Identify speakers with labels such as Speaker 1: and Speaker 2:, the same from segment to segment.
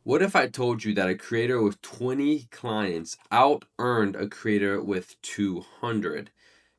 Speaker 1: What if I told you that a creator with 20 clients out-earned a creator with 200?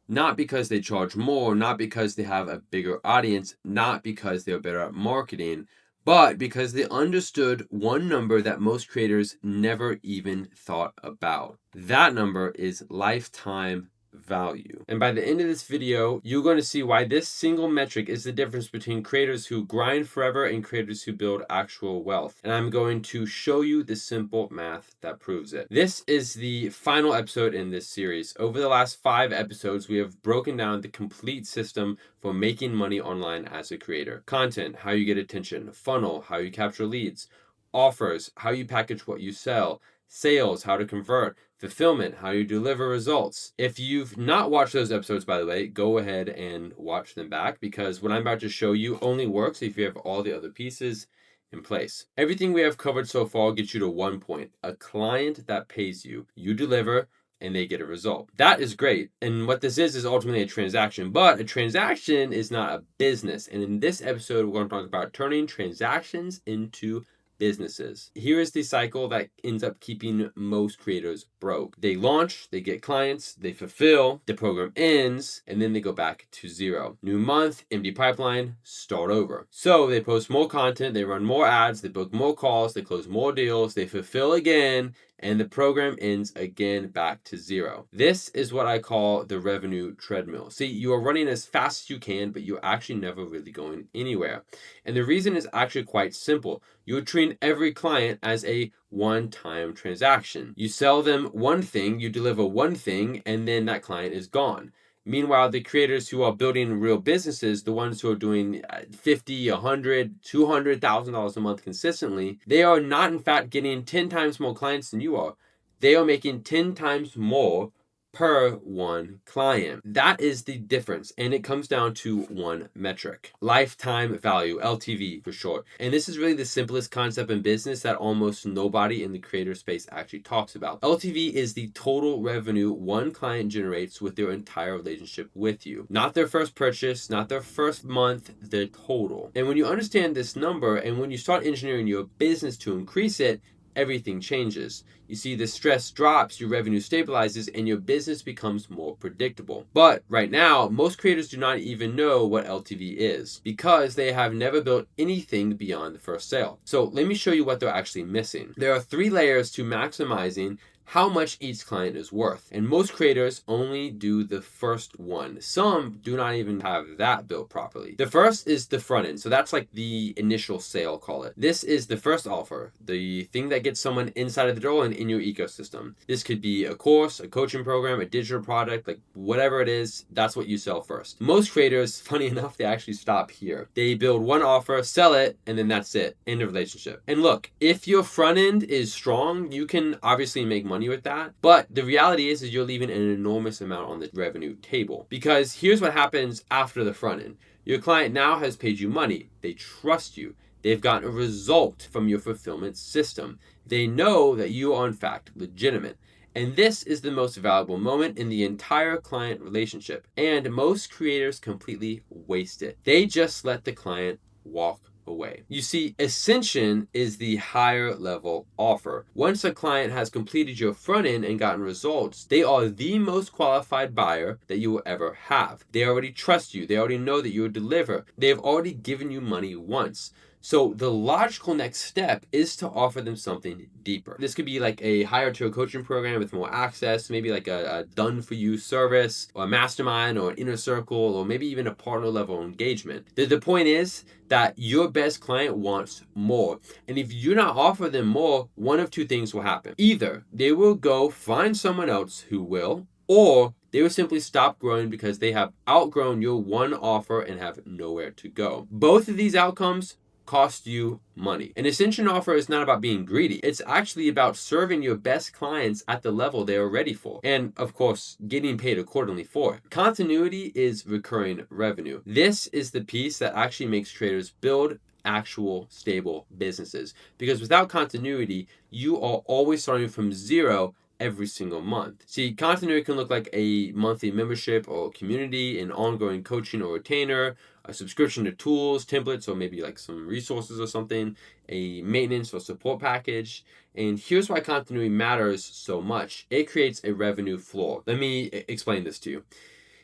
Speaker 1: Not because they charge more, not because they have a bigger audience, not because they're better at marketing, but because they understood one number that most creators never even thought about. That number is lifetime value. And by the end of this video, you're going to see why this single metric is the difference between creators who grind forever and creators who build actual wealth. And I'm going to show you the simple math that proves it. This is the final episode in this series. Over the last 5 episodes, we have broken down the complete system for making money online as a creator. Content, how you get attention, funnel, how you capture leads, offers, how you package what you sell, sales, how to convert, fulfillment, how you deliver results. If you've not watched those episodes, by the way, go ahead and watch them back, because what I'm about to show you only works if you have all the other pieces in place. Everything we have covered so far gets you to one point: a client that pays you. You deliver and they get a result. That is great. And what this is ultimately a transaction, but a transaction is not a business. And in this episode, we're going to talk about turning transactions into businesses. Here is the cycle that ends up keeping most creators broke. They launch, they get clients, they fulfill, the program ends, and then they go back to zero. New month, empty pipeline, start over. So they post more content, they run more ads, they book more calls, they close more deals, they fulfill again, and the program ends again back to zero. This is what I call the revenue treadmill. See, you are running as fast as you can, but you're actually never really going anywhere. And the reason is actually quite simple. You're treating every client as a one-time transaction. You sell them one thing, you deliver one thing, and then that client is gone. Meanwhile, the creators who are building real businesses, the ones who are doing $50, $100, $200,000 a month consistently, they are not in fact getting 10 times more clients than you are. They are making 10 times more per one client. That is the difference, and it comes down to one metric: lifetime value, LTV for short. And this is really the simplest concept in business that almost nobody in the creator space actually talks about. LTV is the total revenue one client generates with their entire relationship with you. Not their first purchase, not their first month, the total. And when you understand this number, and when you start engineering your business to increase it, everything changes. You see, the stress drops, your revenue stabilizes, and your business becomes more predictable. But right now, most creators do not even know what LTV is, because they have never built anything beyond the first sale. So let me show you what they're actually missing. There are 3 layers to maximizing how much each client is worth. And most creators only do the first one. Some do not even have that built properly. The first is the front end. So that's like the initial sale, call it. This is the first offer, the thing that gets someone inside of the door and in your ecosystem. This could be a course, a coaching program, a digital product, like whatever it is, that's what you sell first. Most creators, funny enough, they actually stop here. They build one offer, sell it, and then that's it. End of relationship. And look, if your front end is strong, you can obviously make money with that, but the reality is you're leaving an enormous amount on the revenue table, because here's what happens after the front end. Your client now has paid you money. They trust you. They've gotten a result from your fulfillment system. They know that you are in fact legitimate. And this is the most valuable moment in the entire client relationship. And most creators completely waste it. They just let the client walk away. You see, ascension is the higher level offer. Once a client has completed your front end and gotten results, they are the most qualified buyer that you will ever have. They already trust you. They already know that you will deliver. They have already given you money once. So the logical next step is to offer them something deeper. This could be like a higher tier coaching program with more access, maybe like a done for you service, or a mastermind, or an inner circle, or maybe even a partner level engagement. The point is that your best client wants more. And if you do not offer them more, one of 2 things will happen. Either they will go find someone else who will, or they will simply stop growing because they have outgrown your one offer and have nowhere to go. Both of these outcomes cost you money. An ascension offer is not about being greedy. It's actually about serving your best clients at the level they are ready for. And of course, getting paid accordingly for it. Continuity is recurring revenue. This is the piece that actually makes traders build actual stable businesses. Because without continuity, you are always starting from zero every single month. See, continuity can look like a monthly membership or community, an ongoing coaching or retainer, a subscription to tools, templates, or maybe like some resources or something, a maintenance or support package. And here's why continuity matters so much. It creates a revenue floor. Let me explain this to you.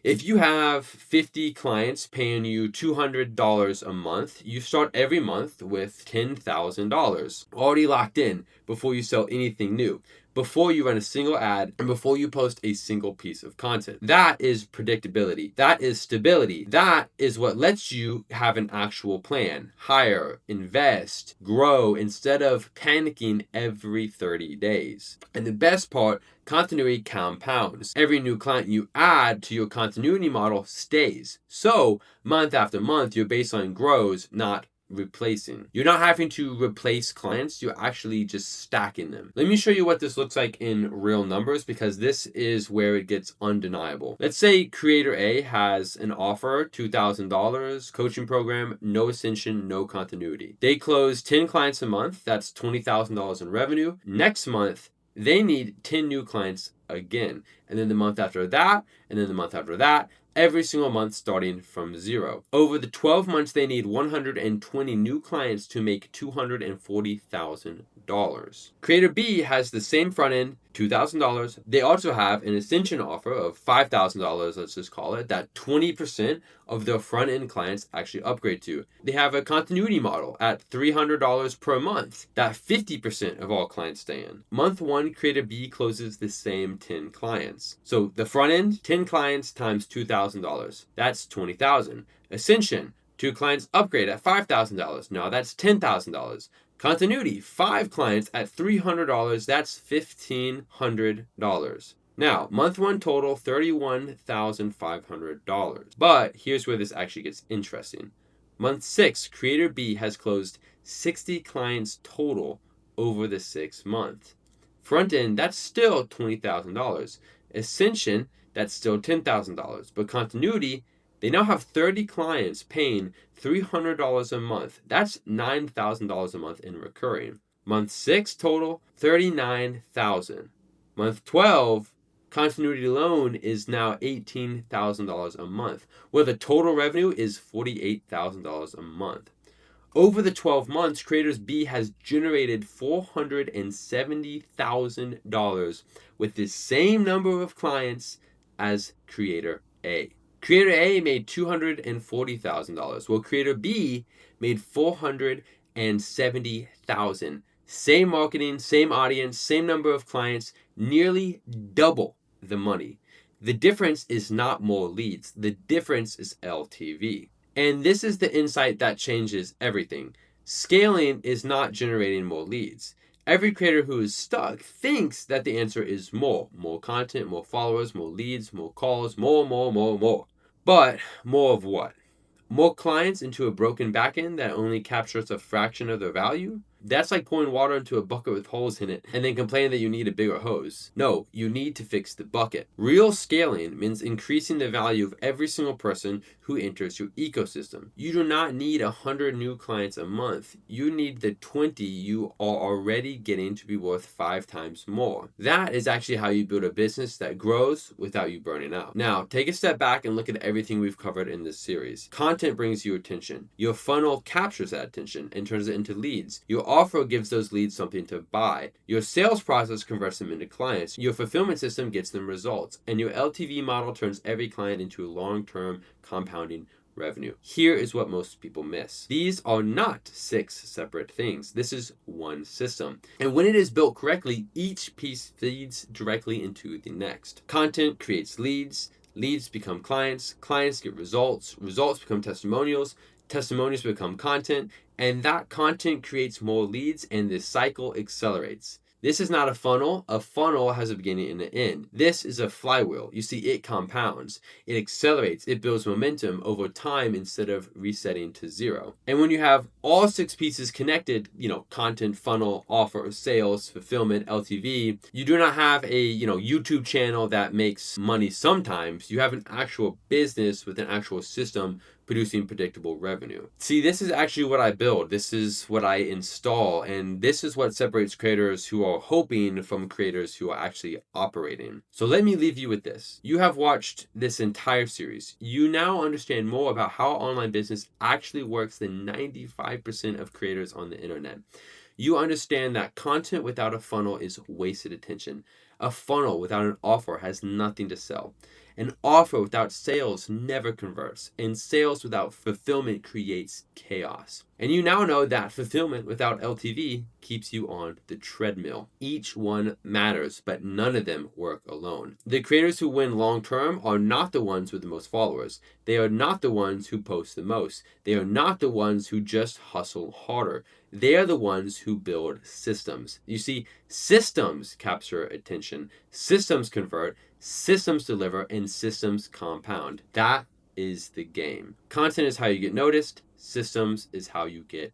Speaker 1: If you have 50 clients paying you $200 a month, you start every month with $10,000 already locked in before you sell anything new, before you run a single ad, and before you post a single piece of content. That is predictability. That is stability. That is what lets you have an actual plan. Hire, invest, grow instead of panicking every 30 days. And the best part, continuity compounds. Every new client you add to your continuity model stays. So, month after month, your baseline grows, not replacing. You're not having to replace clients, you're actually just stacking them. Let me show you what this looks like in real numbers, because this is where it gets undeniable. Let's say creator A has an offer, $2,000, coaching program, no ascension, no continuity. They close 10 clients a month, that's $20,000 in revenue. Next month, they need 10 new clients again. And then the month after that, and then the month after that, every single month starting from zero. Over the 12 months, they need 120 new clients to make $240,000. Creator B has the same front end, $2,000. They also have an ascension offer of $5,000, let's just call it, that 20% of their front end clients actually upgrade to. They have a continuity model at $300 per month that 50% of all clients stay in. Month one, Creator B closes the same 10 clients. So the front end, 10 clients times $2,000. That's $20,000. Ascension, 2 clients upgrade at $5,000. Now that's $10,000. Continuity, 5 clients at $300, that's $1,500. Now, month one total, $31,500. But here's where this actually gets interesting. Month 6, Creator B has closed 60 clients total over the 6 months. Front end, that's still $20,000. Ascension, that's still $10,000. But continuity, they now have 30 clients paying $300 a month. That's $9,000 a month in recurring. Month 6 total, $39,000. Month 12, continuity alone is now $18,000 a month, where the total revenue is $48,000 a month. Over the 12 months, Creator B has generated $470,000 with the same number of clients as Creator A. Creator A made $240,000, while Creator B made $470,000. Same marketing, same audience, same number of clients, nearly double the money. The difference is not more leads. The difference is LTV. And this is the insight that changes everything. Scaling is not generating more leads. Every creator who is stuck thinks that the answer is more. More content, more followers, more leads, more calls, more. But more of what? More clients into a broken backend that only captures a fraction of their value? That's like pouring water into a bucket with holes in it and then complaining that you need a bigger hose. No, you need to fix the bucket. Real scaling means increasing the value of every single person who enters your ecosystem. You do not need 100 new clients a month. You need the 20 you are already getting to be worth 5 times more. That is actually how you build a business that grows without you burning out. Now, take a step back and look at everything we've covered in this series. Content brings you attention. Your funnel captures that attention and turns it into leads. Your offer gives those leads something to buy. Your sales process converts them into clients. Your fulfillment system gets them results. And your LTV model turns every client into a long-term compounding revenue. Here is what most people miss. These are not 6 separate things. This is one system. And when it is built correctly, each piece feeds directly into the next. Content creates leads. Leads become clients. Clients get results. Results become testimonials. Testimonials become content, and that content creates more leads, and this cycle accelerates. This is not a funnel. A funnel has a beginning and an end. This is a flywheel. You see, it compounds, it accelerates, it builds momentum over time instead of resetting to zero. And when you have all 6 pieces connected, content, funnel, offer, sales, fulfillment, LTV, you do not have a, YouTube channel that makes money sometimes. You have an actual business with an actual system producing predictable revenue. See, this is actually what I build. This is what I install. And this is what separates creators who are hoping from creators who are actually operating. So let me leave you with this. You have watched this entire series. You now understand more about how online business actually works than 95% of creators on the internet. You understand that content without a funnel is wasted attention. A funnel without an offer has nothing to sell. An offer without sales never converts, and sales without fulfillment creates chaos. And you now know that fulfillment without LTV keeps you on the treadmill. Each one matters, but none of them work alone. The creators who win long term are not the ones with the most followers. They are not the ones who post the most. They are not the ones who just hustle harder. They are the ones who build systems. You see, systems capture attention, systems convert, systems deliver, and systems compound. That is the game. Content is how you get noticed, systems is how you get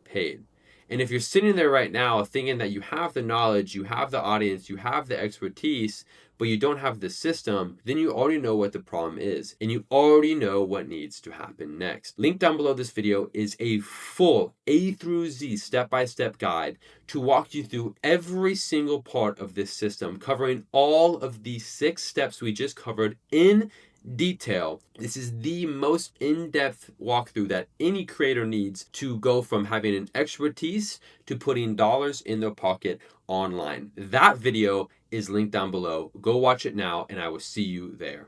Speaker 1: paid. And if you're sitting there right now thinking that you have the knowledge, you have the audience, you have the expertise, but you don't have the system, then you already know what the problem is. And you already know what needs to happen next. Link down below this video is a full A through Z step-by-step guide to walk you through every single part of this system, covering all of the 6 steps we just covered in detail. This is the most in-depth walkthrough that any creator needs to go from having an expertise to putting dollars in their pocket online. That video is linked down below. Go watch it now, and I will see you there.